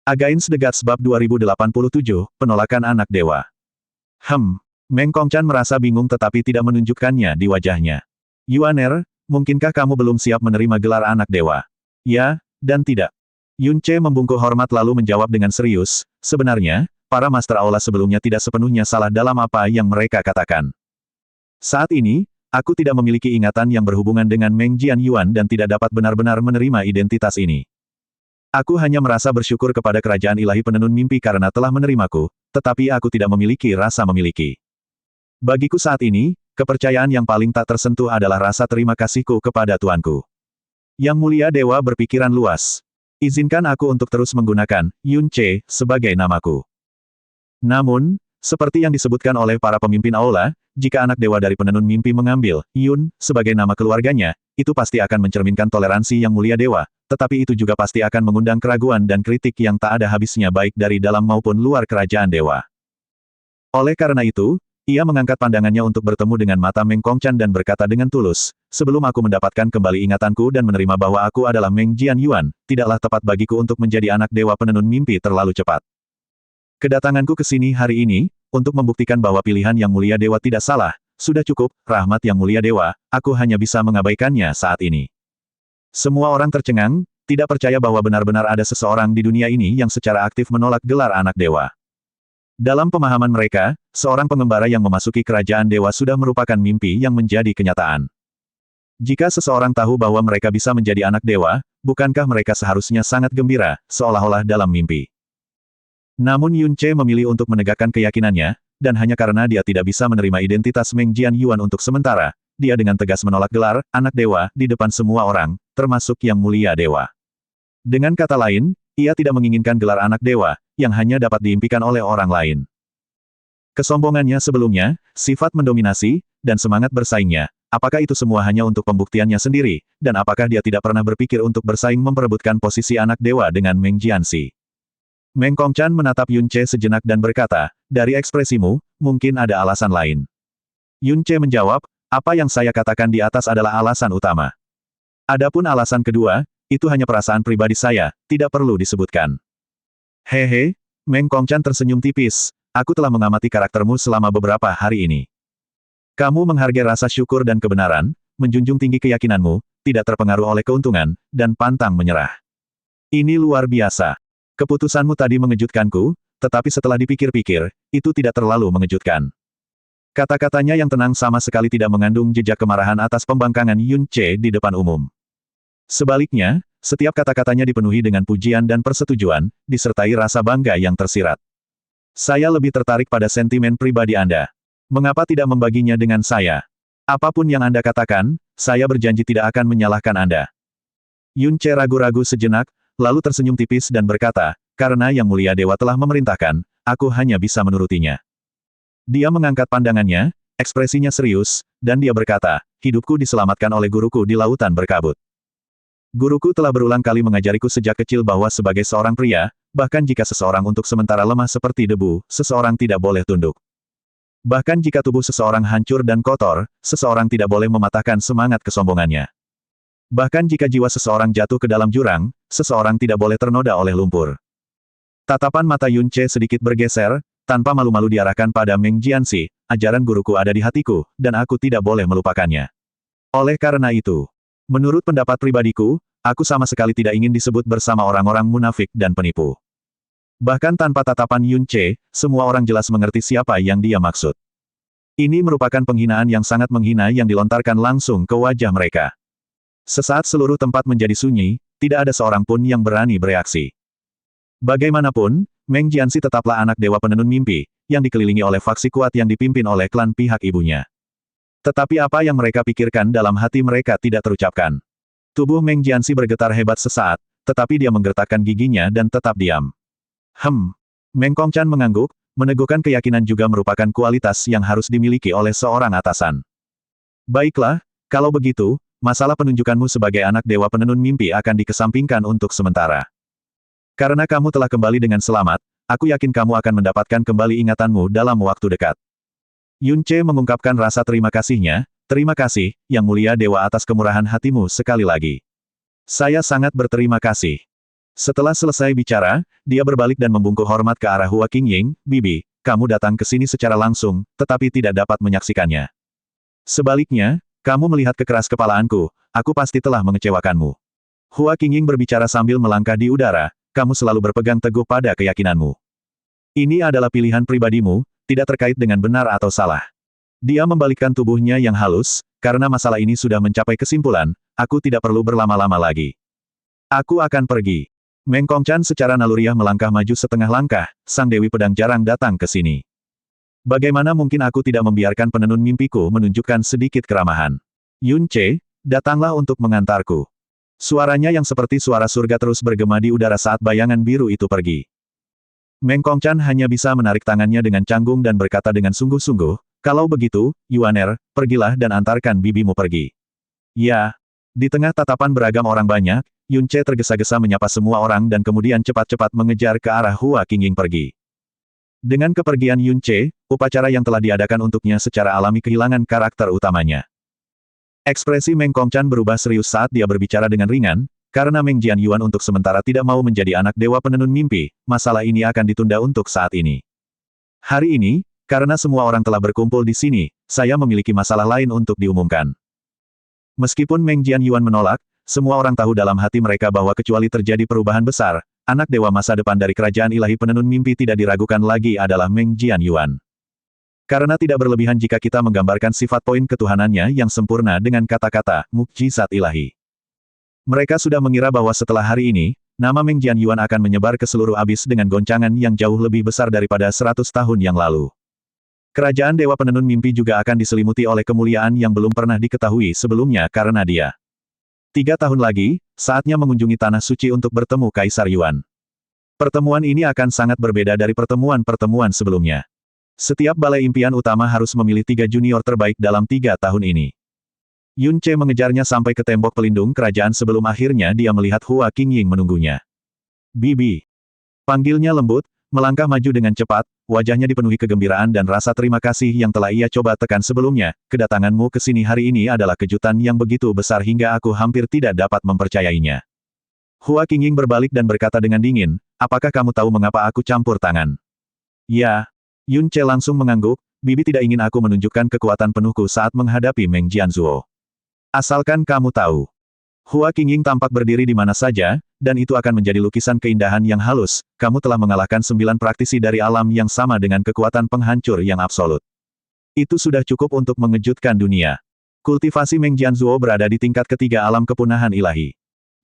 Against the Gods Bab 2087, Penolakan Anak Dewa. Meng Kongqan merasa bingung tetapi tidak menunjukkannya di wajahnya. Yuaner, mungkinkah kamu belum siap menerima gelar anak dewa? Ya, dan tidak. Yun Ce membungkuk hormat lalu menjawab dengan serius, sebenarnya, para Master Aula sebelumnya tidak sepenuhnya salah dalam apa yang mereka katakan. Saat ini, aku tidak memiliki ingatan yang berhubungan dengan Meng Jianyuan dan tidak dapat benar-benar menerima identitas ini. Aku hanya merasa bersyukur kepada kerajaan ilahi penenun mimpi karena telah menerimaku, tetapi aku tidak memiliki rasa memiliki. Bagiku saat ini, kepercayaan yang paling tak tersentuh adalah rasa terima kasihku kepada Tuanku. Yang Mulia Dewa berpikiran luas. Izinkan aku untuk terus menggunakan Yun Ce sebagai namaku. Namun, seperti yang disebutkan oleh para pemimpin aula, jika anak dewa dari penenun mimpi mengambil Yun sebagai nama keluarganya, itu pasti akan mencerminkan toleransi Yang Mulia Dewa, tetapi itu juga pasti akan mengundang keraguan dan kritik yang tak ada habisnya baik dari dalam maupun luar kerajaan dewa. Oleh karena itu, ia mengangkat pandangannya untuk bertemu dengan mata Meng Kongqan dan berkata dengan tulus, sebelum aku mendapatkan kembali ingatanku dan menerima bahwa aku adalah Meng Jianyuan, tidaklah tepat bagiku untuk menjadi anak dewa penenun mimpi terlalu cepat. Kedatanganku ke sini hari ini, untuk membuktikan bahwa pilihan Yang Mulia Dewa tidak salah, sudah cukup, rahmat Yang Mulia Dewa, aku hanya bisa mengabaikannya saat ini. Semua orang tercengang, tidak percaya bahwa benar-benar ada seseorang di dunia ini yang secara aktif menolak gelar anak dewa. Dalam pemahaman mereka, seorang pengembara yang memasuki kerajaan dewa sudah merupakan mimpi yang menjadi kenyataan. Jika seseorang tahu bahwa mereka bisa menjadi anak dewa, bukankah mereka seharusnya sangat gembira, seolah-olah dalam mimpi. Namun Yun Ce memilih untuk menegakkan keyakinannya, dan hanya karena dia tidak bisa menerima identitas Meng Jianyuan untuk sementara, dia dengan tegas menolak gelar anak dewa di depan semua orang, termasuk Yang Mulia Dewa. Dengan kata lain, ia tidak menginginkan gelar anak dewa, yang hanya dapat diimpikan oleh orang lain. Kesombongannya sebelumnya, sifat mendominasi, dan semangat bersaingnya, apakah itu semua hanya untuk pembuktiannya sendiri, dan apakah dia tidak pernah berpikir untuk bersaing memperebutkan posisi anak dewa dengan Meng Jianxi? Meng Kongqan menatap Yun Ce sejenak dan berkata, dari ekspresimu, mungkin ada alasan lain. Yun Ce menjawab, apa yang saya katakan di atas adalah alasan utama. Adapun alasan kedua, itu hanya perasaan pribadi saya, tidak perlu disebutkan. Hehe, Meng Kongqan tersenyum tipis, aku telah mengamati karaktermu selama beberapa hari ini. Kamu menghargai rasa syukur dan kebenaran, menjunjung tinggi keyakinanmu, tidak terpengaruh oleh keuntungan, dan pantang menyerah. Ini luar biasa. Keputusanmu tadi mengejutkanku, tetapi setelah dipikir-pikir, itu tidak terlalu mengejutkan. Kata-katanya yang tenang sama sekali tidak mengandung jejak kemarahan atas pembangkangan Yun Ce di depan umum. Sebaliknya, setiap kata-katanya dipenuhi dengan pujian dan persetujuan, disertai rasa bangga yang tersirat. Saya lebih tertarik pada sentimen pribadi Anda. Mengapa tidak membaginya dengan saya? Apapun yang Anda katakan, saya berjanji tidak akan menyalahkan Anda. Yun Ce ragu-ragu sejenak, lalu tersenyum tipis dan berkata, karena Yang Mulia Dewa telah memerintahkan, aku hanya bisa menurutinya. Dia mengangkat pandangannya, ekspresinya serius, dan dia berkata, hidupku diselamatkan oleh guruku di lautan berkabut. Guruku telah berulang kali mengajariku sejak kecil bahwa sebagai seorang pria, bahkan jika seseorang untuk sementara lemah seperti debu, seseorang tidak boleh tunduk. Bahkan jika tubuh seseorang hancur dan kotor, seseorang tidak boleh mematahkan semangat kesombongannya. Bahkan jika jiwa seseorang jatuh ke dalam jurang, seseorang tidak boleh ternoda oleh lumpur. Tatapan mata Yun Ce sedikit bergeser, tanpa malu-malu diarahkan pada Meng Jianxi, ajaran guruku ada di hatiku, dan aku tidak boleh melupakannya. Oleh karena itu, menurut pendapat pribadiku, aku sama sekali tidak ingin disebut bersama orang-orang munafik dan penipu. Bahkan tanpa tatapan Yun Ce, semua orang jelas mengerti siapa yang dia maksud. Ini merupakan penghinaan yang sangat menghina yang dilontarkan langsung ke wajah mereka. Sesaat seluruh tempat menjadi sunyi, tidak ada seorang pun yang berani bereaksi. Bagaimanapun, Meng Jianxi tetaplah anak dewa penenun mimpi, yang dikelilingi oleh faksi kuat yang dipimpin oleh klan pihak ibunya. Tetapi apa yang mereka pikirkan dalam hati mereka tidak terucapkan. Tubuh Meng Jianxi bergetar hebat sesaat, tetapi dia menggertakkan giginya dan tetap diam. Meng Kongqan mengangguk, meneguhkan keyakinan juga merupakan kualitas yang harus dimiliki oleh seorang atasan. Baiklah, kalau begitu, masalah penunjukanmu sebagai anak dewa penenun mimpi akan dikesampingkan untuk sementara. Karena kamu telah kembali dengan selamat, aku yakin kamu akan mendapatkan kembali ingatanmu dalam waktu dekat. Yun Ce mengungkapkan rasa terima kasihnya, terima kasih, Yang Mulia Dewa atas kemurahan hatimu sekali lagi. Saya sangat berterima kasih. Setelah selesai bicara, dia berbalik dan membungkuk hormat ke arah Hua Qingying. Bibi, kamu datang ke sini secara langsung, tetapi tidak dapat menyaksikannya. Sebaliknya, kamu melihat kekeras-kepalaanku, aku pasti telah mengecewakanmu. Hua Qingying berbicara sambil melangkah di udara, kamu selalu berpegang teguh pada keyakinanmu. Ini adalah pilihan pribadimu, tidak terkait dengan benar atau salah. Dia membalikkan tubuhnya yang halus, karena masalah ini sudah mencapai kesimpulan, aku tidak perlu berlama-lama lagi. Aku akan pergi. Meng Kongchan secara naluriah melangkah maju setengah langkah, sang Dewi Pedang jarang datang ke sini. Bagaimana mungkin aku tidak membiarkan penenun mimpiku menunjukkan sedikit keramahan? Yun Ce, datanglah untuk mengantarku. Suaranya yang seperti suara surga terus bergema di udara saat bayangan biru itu pergi. Meng Kongchan hanya bisa menarik tangannya dengan canggung dan berkata dengan sungguh-sungguh, kalau begitu, Yuaner, pergilah dan antarkan bibimu pergi. Ya. Di tengah tatapan beragam orang banyak, Yun Ce tergesa-gesa menyapa semua orang dan kemudian cepat-cepat mengejar ke arah Hua Qingying pergi. Dengan kepergian Yun Ce, upacara yang telah diadakan untuknya secara alami kehilangan karakter utamanya. Ekspresi Meng Kongchan berubah serius saat dia berbicara dengan ringan, karena Meng Jianyuan untuk sementara tidak mau menjadi anak dewa penenun mimpi, masalah ini akan ditunda untuk saat ini. Hari ini, karena semua orang telah berkumpul di sini, saya memiliki masalah lain untuk diumumkan. Meskipun Meng Jianyuan menolak, semua orang tahu dalam hati mereka bahwa kecuali terjadi perubahan besar, anak dewa masa depan dari kerajaan ilahi penenun mimpi tidak diragukan lagi adalah Meng Jianyuan. Karena tidak berlebihan jika kita menggambarkan sifat poin ketuhanannya yang sempurna dengan kata-kata, mukjizat ilahi. Mereka sudah mengira bahwa setelah hari ini, nama Meng Jianyuan akan menyebar ke seluruh abis dengan goncangan yang jauh lebih besar daripada 100 tahun yang lalu. Kerajaan Dewa Penenun Mimpi juga akan diselimuti oleh kemuliaan yang belum pernah diketahui sebelumnya karena dia. 3 tahun lagi, saatnya mengunjungi Tanah Suci untuk bertemu Kaisar Yuan. Pertemuan ini akan sangat berbeda dari pertemuan-pertemuan sebelumnya. Setiap balai impian utama harus memilih 3 junior terbaik dalam 3 tahun ini. Yun Ce mengejarnya sampai ke tembok pelindung kerajaan sebelum akhirnya dia melihat Hua Qingying menunggunya. Bibi. Panggilnya lembut, melangkah maju dengan cepat, wajahnya dipenuhi kegembiraan dan rasa terima kasih yang telah ia coba tekan sebelumnya. Kedatanganmu ke sini hari ini adalah kejutan yang begitu besar hingga aku hampir tidak dapat mempercayainya. Hua Qingying berbalik dan berkata dengan dingin, apakah kamu tahu mengapa aku campur tangan? Ya. Yun Ce langsung mengangguk, Bibi tidak ingin aku menunjukkan kekuatan penuhku saat menghadapi Meng Jianzuo. Asalkan kamu tahu. Hua Qingying tampak berdiri di mana saja, dan itu akan menjadi lukisan keindahan yang halus, kamu telah mengalahkan 9 praktisi dari alam yang sama dengan kekuatan penghancur yang absolut. Itu sudah cukup untuk mengejutkan dunia. Kultivasi Meng Jianzuo berada di tingkat ketiga alam kepunahan ilahi.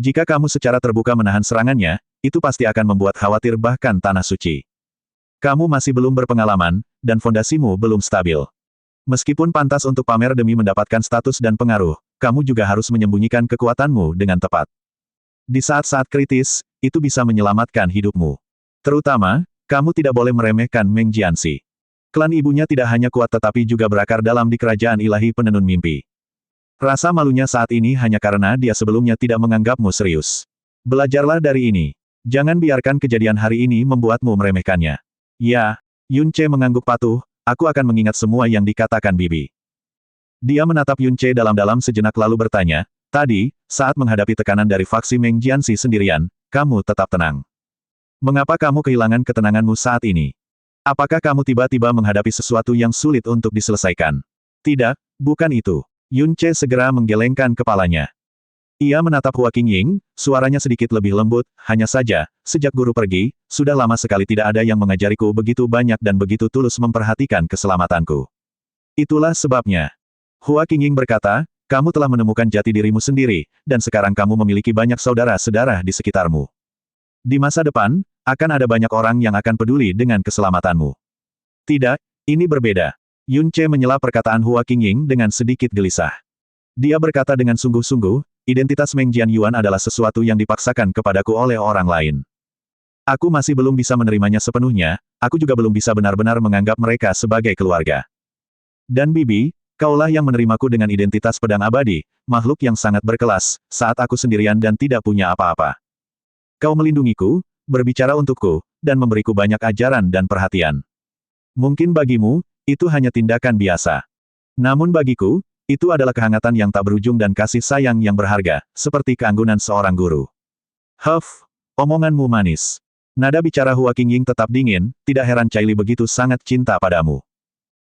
Jika kamu secara terbuka menahan serangannya, itu pasti akan membuat khawatir bahkan Tanah Suci. Kamu masih belum berpengalaman, dan fondasimu belum stabil. Meskipun pantas untuk pamer demi mendapatkan status dan pengaruh, kamu juga harus menyembunyikan kekuatanmu dengan tepat. Di saat-saat kritis, itu bisa menyelamatkan hidupmu. Terutama, kamu tidak boleh meremehkan Meng Jianxi. Klan ibunya tidak hanya kuat tetapi juga berakar dalam di kerajaan ilahi penenun mimpi. Rasa malunya saat ini hanya karena dia sebelumnya tidak menganggapmu serius. Belajarlah dari ini. Jangan biarkan kejadian hari ini membuatmu meremehkannya. Ya, Yun Ce mengangguk patuh, aku akan mengingat semua yang dikatakan Bibi. Dia menatap Yun Ce dalam-dalam sejenak lalu bertanya, tadi, saat menghadapi tekanan dari faksi Meng Jianxi sendirian, kamu tetap tenang. Mengapa kamu kehilangan ketenanganmu saat ini? Apakah kamu tiba-tiba menghadapi sesuatu yang sulit untuk diselesaikan? Tidak, bukan itu. Yun Ce segera menggelengkan kepalanya. Ia menatap Hua Qingying, suaranya sedikit lebih lembut, hanya saja, sejak guru pergi, sudah lama sekali tidak ada yang mengajariku begitu banyak dan begitu tulus memperhatikan keselamatanku. Itulah sebabnya. Hua Qingying berkata, kamu telah menemukan jati dirimu sendiri, dan sekarang kamu memiliki banyak saudara-saudara di sekitarmu. Di masa depan, akan ada banyak orang yang akan peduli dengan keselamatanmu. Tidak, ini berbeda. Yun Ce menyela perkataan Hua Qingying dengan sedikit gelisah. Dia berkata dengan sungguh-sungguh, identitas Meng Jianyuan adalah sesuatu yang dipaksakan kepadaku oleh orang lain. Aku masih belum bisa menerimanya sepenuhnya, aku juga belum bisa benar-benar menganggap mereka sebagai keluarga. Dan Bibi, kaulah yang menerimaku dengan identitas pedang abadi, makhluk yang sangat berkelas, saat aku sendirian dan tidak punya apa-apa. Kau melindungiku, berbicara untukku, dan memberiku banyak ajaran dan perhatian. Mungkin bagimu, itu hanya tindakan biasa. Namun bagiku, itu adalah kehangatan yang tak berujung dan kasih sayang yang berharga, seperti keanggunan seorang guru. Huff, omonganmu manis. Nada bicara Hua Qingying tetap dingin, tidak heran Caili begitu sangat cinta padamu.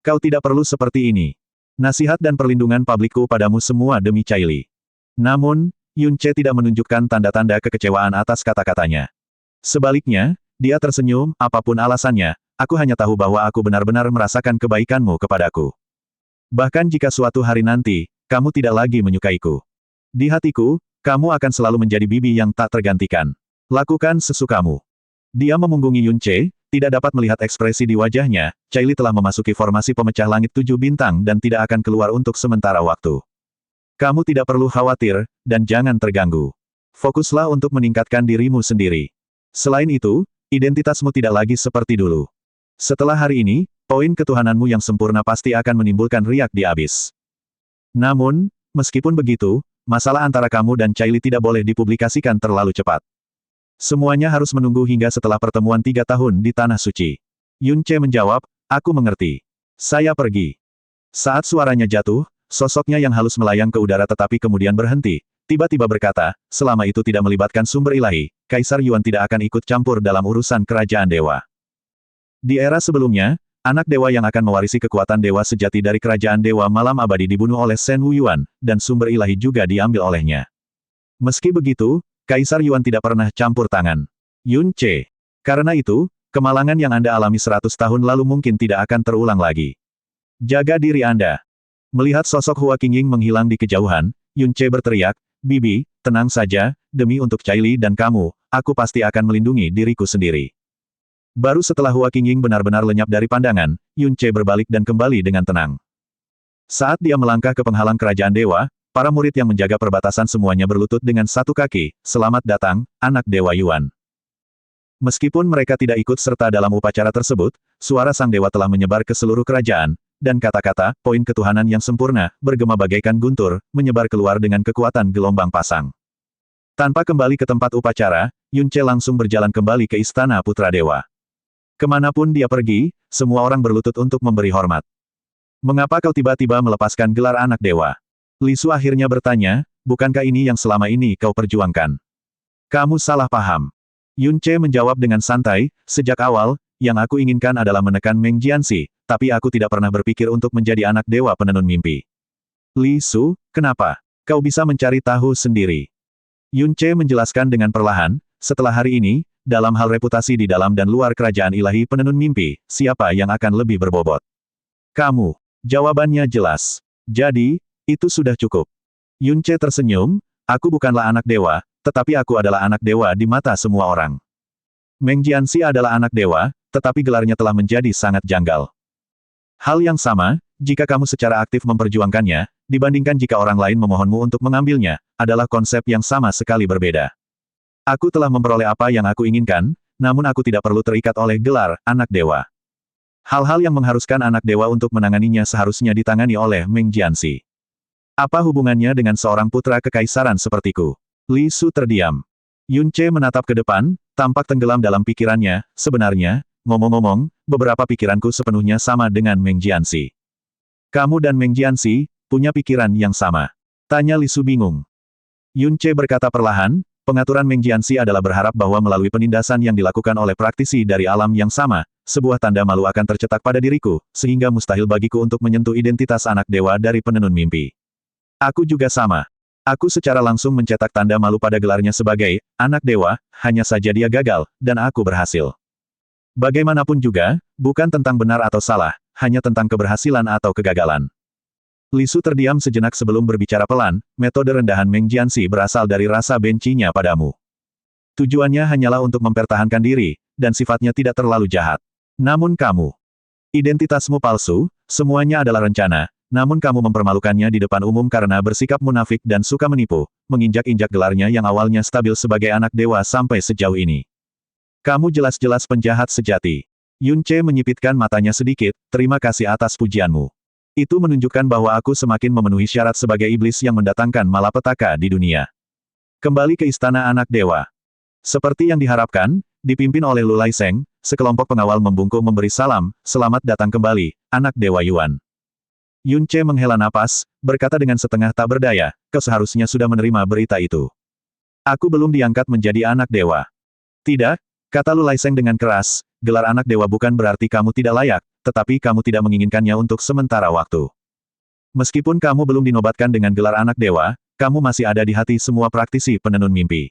Kau tidak perlu seperti ini. Nasihat dan perlindungan publikku padamu semua demi Caili. Namun, Yun Ce tidak menunjukkan tanda-tanda kekecewaan atas kata-katanya. Sebaliknya, dia tersenyum, apapun alasannya, aku hanya tahu bahwa aku benar-benar merasakan kebaikanmu kepadaku. Bahkan jika suatu hari nanti, kamu tidak lagi menyukaiku. Di hatiku, kamu akan selalu menjadi bibi yang tak tergantikan. Lakukan sesukamu. Dia memunggungi Yun Ce, tidak dapat melihat ekspresi di wajahnya, Caili telah memasuki formasi pemecah langit 7 bintang dan tidak akan keluar untuk sementara waktu. Kamu tidak perlu khawatir, dan jangan terganggu. Fokuslah untuk meningkatkan dirimu sendiri. Selain itu, identitasmu tidak lagi seperti dulu. Setelah hari ini, poin ketuhananmu yang sempurna pasti akan menimbulkan riak di abis. Namun, meskipun begitu, masalah antara kamu dan Caili tidak boleh dipublikasikan terlalu cepat. Semuanya harus menunggu hingga setelah pertemuan 3 tahun di Tanah Suci. Yun Ce menjawab, aku mengerti. Saya pergi. Saat suaranya jatuh, sosoknya yang halus melayang ke udara tetapi kemudian berhenti, tiba-tiba berkata, selama itu tidak melibatkan sumber ilahi, Kaisar Yuan tidak akan ikut campur dalam urusan kerajaan dewa. Di era sebelumnya, anak dewa yang akan mewarisi kekuatan dewa sejati dari kerajaan dewa malam abadi dibunuh oleh Shen Wuyuan, dan sumber ilahi juga diambil olehnya. Meski begitu, Kaisar Yuan tidak pernah campur tangan. Yun Ce. Karena itu, kemalangan yang Anda alami 100 tahun lalu mungkin tidak akan terulang lagi. Jaga diri Anda. Melihat sosok Hua Qingying menghilang di kejauhan, Yun Ce berteriak, Bibi, tenang saja, demi untuk Caili dan kamu, aku pasti akan melindungi diriku sendiri. Baru setelah Hua Qingying benar-benar lenyap dari pandangan, Yun Ce berbalik dan kembali dengan tenang. Saat dia melangkah ke penghalang kerajaan dewa, para murid yang menjaga perbatasan semuanya berlutut dengan satu kaki, selamat datang, anak Dewa Yuan. Meskipun mereka tidak ikut serta dalam upacara tersebut, suara sang dewa telah menyebar ke seluruh kerajaan, dan kata-kata, poin ketuhanan yang sempurna, bergema bagaikan guntur, menyebar keluar dengan kekuatan gelombang pasang. Tanpa kembali ke tempat upacara, Yun Ce langsung berjalan kembali ke Istana Putra Dewa. Kemanapun dia pergi, semua orang berlutut untuk memberi hormat. Mengapa kau tiba-tiba melepaskan gelar anak dewa? Li Su akhirnya bertanya, bukankah ini yang selama ini kau perjuangkan? Kamu salah paham. Yun Ce menjawab dengan santai, sejak awal, yang aku inginkan adalah menekan Meng Jianxi, tapi aku tidak pernah berpikir untuk menjadi anak dewa penenun mimpi. Li Su, kenapa? Kau bisa mencari tahu sendiri. Yun Ce menjelaskan dengan perlahan, setelah hari ini, dalam hal reputasi di dalam dan luar kerajaan ilahi penenun mimpi, siapa yang akan lebih berbobot? Kamu. Jawabannya jelas. Jadi, itu sudah cukup. Yun Ce tersenyum, aku bukanlah anak dewa, tetapi aku adalah anak dewa di mata semua orang. Meng Jianxi adalah anak dewa, tetapi gelarnya telah menjadi sangat janggal. Hal yang sama, jika kamu secara aktif memperjuangkannya, dibandingkan jika orang lain memohonmu untuk mengambilnya, adalah konsep yang sama sekali berbeda. Aku telah memperoleh apa yang aku inginkan, namun aku tidak perlu terikat oleh gelar anak dewa. Hal-hal yang mengharuskan anak dewa untuk menanganinya seharusnya ditangani oleh Meng Jianxi. Apa hubungannya dengan seorang putra kekaisaran sepertiku? Li Su terdiam. Yun Ce menatap ke depan, tampak tenggelam dalam pikirannya, sebenarnya, ngomong-ngomong, beberapa pikiranku sepenuhnya sama dengan Meng Jianxi. Kamu dan Meng Jianxi, punya pikiran yang sama. Tanya Li Su bingung. Yun Ce berkata perlahan, pengaturan Meng Jianxi adalah berharap bahwa melalui penindasan yang dilakukan oleh praktisi dari alam yang sama, sebuah tanda malu akan tercetak pada diriku, sehingga mustahil bagiku untuk menyentuh identitas anak dewa dari penenun mimpi. Aku juga sama. Aku secara langsung mencetak tanda malu pada gelarnya sebagai anak dewa, hanya saja dia gagal, dan aku berhasil. Bagaimanapun juga, bukan tentang benar atau salah, hanya tentang keberhasilan atau kegagalan. Li Su terdiam sejenak sebelum berbicara pelan, metode rendahan Meng Jianxi berasal dari rasa bencinya padamu. Tujuannya hanyalah untuk mempertahankan diri, dan sifatnya tidak terlalu jahat. Namun kamu, identitasmu palsu, semuanya adalah rencana, namun kamu mempermalukannya di depan umum karena bersikap munafik dan suka menipu, menginjak-injak gelarnya yang awalnya stabil sebagai anak dewa sampai sejauh ini. Kamu jelas-jelas penjahat sejati. Yun Ce menyipitkan matanya sedikit, terima kasih atas pujianmu. Itu menunjukkan bahwa aku semakin memenuhi syarat sebagai iblis yang mendatangkan malapetaka di dunia. Kembali ke istana anak dewa. Seperti yang diharapkan, dipimpin oleh Lu Laiseng, sekelompok pengawal membungkuk memberi salam, selamat datang kembali, anak dewa Yuan. Yun Ce menghela napas, berkata dengan setengah tak berdaya, kau seharusnya sudah menerima berita itu. Aku belum diangkat menjadi anak dewa. Tidak, Kata Lu Laiseng dengan keras, gelar anak dewa bukan berarti kamu tidak layak, tetapi kamu tidak menginginkannya untuk sementara waktu. Meskipun kamu belum dinobatkan dengan gelar anak dewa, kamu masih ada di hati semua praktisi penenun mimpi.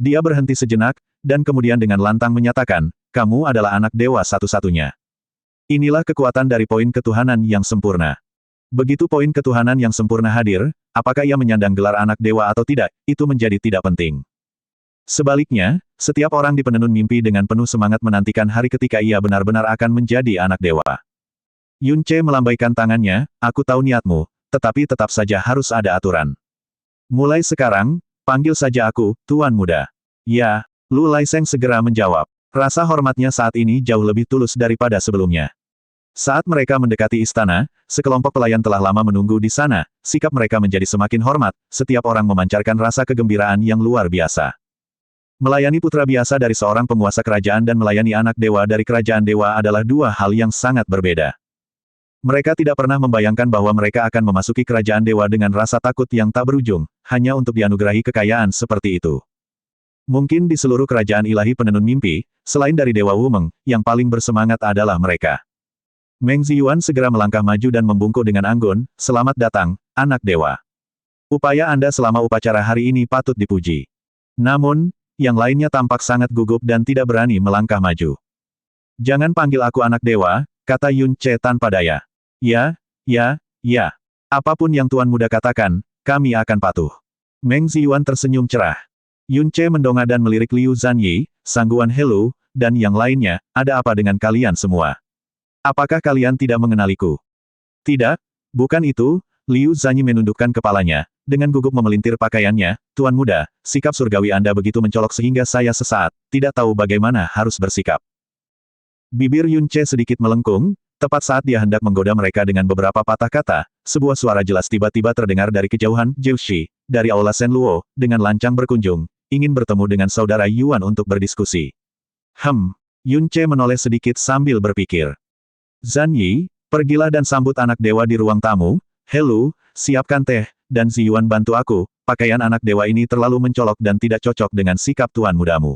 Dia berhenti sejenak, dan kemudian dengan lantang menyatakan, kamu adalah anak dewa satu-satunya. Inilah kekuatan dari poin ketuhanan yang sempurna. Begitu poin ketuhanan yang sempurna hadir, apakah ia menyandang gelar anak dewa atau tidak, itu menjadi tidak penting. Sebaliknya, setiap orang di penenun mimpi dengan penuh semangat menantikan hari ketika ia benar-benar akan menjadi anak dewa. Yun Ce melambaikan tangannya, aku tahu niatmu, tetapi tetap saja harus ada aturan. Mulai sekarang, panggil saja aku, Tuan Muda. Ya, Lu Laiseng segera menjawab. Rasa hormatnya saat ini jauh lebih tulus daripada sebelumnya. Saat mereka mendekati istana, sekelompok pelayan telah lama menunggu di sana, sikap mereka menjadi semakin hormat, setiap orang memancarkan rasa kegembiraan yang luar biasa. Melayani putra biasa dari seorang penguasa kerajaan dan melayani anak dewa dari kerajaan dewa adalah dua hal yang sangat berbeda. Mereka tidak pernah membayangkan bahwa mereka akan memasuki kerajaan dewa dengan rasa takut yang tak berujung, hanya untuk dianugerahi kekayaan seperti itu. Mungkin di seluruh kerajaan ilahi penenun mimpi, selain dari Dewa Wumeng, yang paling bersemangat adalah mereka. Meng Ziyuan segera melangkah maju dan membungkuk dengan anggun, selamat datang, anak dewa. Upaya Anda selama upacara hari ini patut dipuji. Namun, yang lainnya tampak sangat gugup dan tidak berani melangkah maju. Jangan panggil aku anak dewa, kata Yun Ce tanpa daya. Ya. Apapun yang Tuan Muda katakan, kami akan patuh. Meng Ziyuan tersenyum cerah. Yun Ce mendongak dan melirik Liu Zanyi, Sangguan Helu, dan yang lainnya, ada apa dengan kalian semua? Apakah kalian tidak mengenaliku? Tidak, bukan itu, Liu Zanyi menundukkan kepalanya, dengan gugup memelintir pakaiannya, Tuan Muda, sikap surgawi Anda begitu mencolok sehingga saya sesaat, tidak tahu bagaimana harus bersikap. Bibir Yun Ce sedikit melengkung, tepat saat dia hendak menggoda mereka dengan beberapa patah kata, sebuah suara jelas tiba-tiba terdengar dari kejauhan, Jiushi, dari Aula Shen Luo, dengan lancang berkunjung, ingin bertemu dengan saudara Yuan untuk berdiskusi. Yun Ce menoleh sedikit sambil berpikir. Zanyi, pergilah dan sambut anak dewa di ruang tamu, Helu, siapkan teh, dan Ziyuan bantu aku, pakaian anak dewa ini terlalu mencolok dan tidak cocok dengan sikap tuan mudamu.